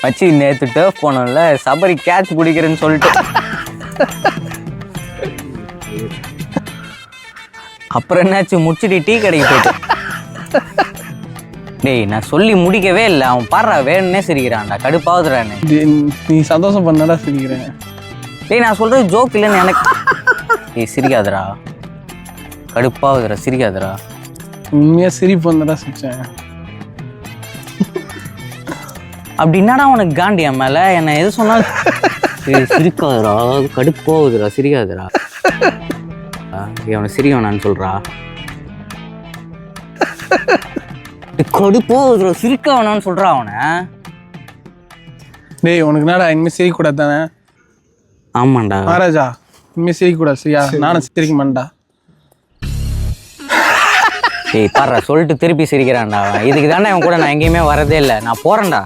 வச்சு நேற்று டேஃப் போனோம்ல சபரி கேட்ச் பிடிக்கிறேன்னு சொல்லிட்டு அப்புறம் என்னாச்சு முடிச்சுட்டு டீ கடைக்கு போயிட்டு டேய் நான் சொல்லி முடிக்கவே இல்லை அவன் பாடுறா வேணுன்னே சிரிக்கிறான்டா கடுப்பாவுதுறான்னு நீ சந்தோஷம் பண்ணடா சிரிக்கிறேன். டேய் நான் சொல்றது ஜோக் இல்லைன்னு எனக்கு டேய் சிரிக்காதடா கடுப்பாவுதுடா சிரிக்காதடா உண்மையாக சிரிப்பு வந்தடா சிரிச்சேன். அப்படி என்னடா உனக்கு காண்டி என் மேலே என்னை எது சொன்னாலும் சிரிக்காதடா கடுப்பாவுதுடா சிரிக்காதடா அவனை சிரிக்க வேணான்னு சொல்றா கடுப்பாவுதுடா சிரிக்க வேணான்னு சொல்றா அவனை. டேய் உனக்கு என்னடா இனிமேல் சிரிக்கக்கூடாது தானே? ஆமாண்டா மகாராஜா இனிமேல் சிரிக்கக்கூடாது சரியா? நானும் சிரிக்க மாட்டேன்டா. டேய் பாடுறா சொல்லிட்டு திருப்பி சிரிக்கிறான்டா அவன். இதுக்கு தானே அவன் கூட நான் எங்கேயுமே வரதே இல்லை. நான் போறேன்டா.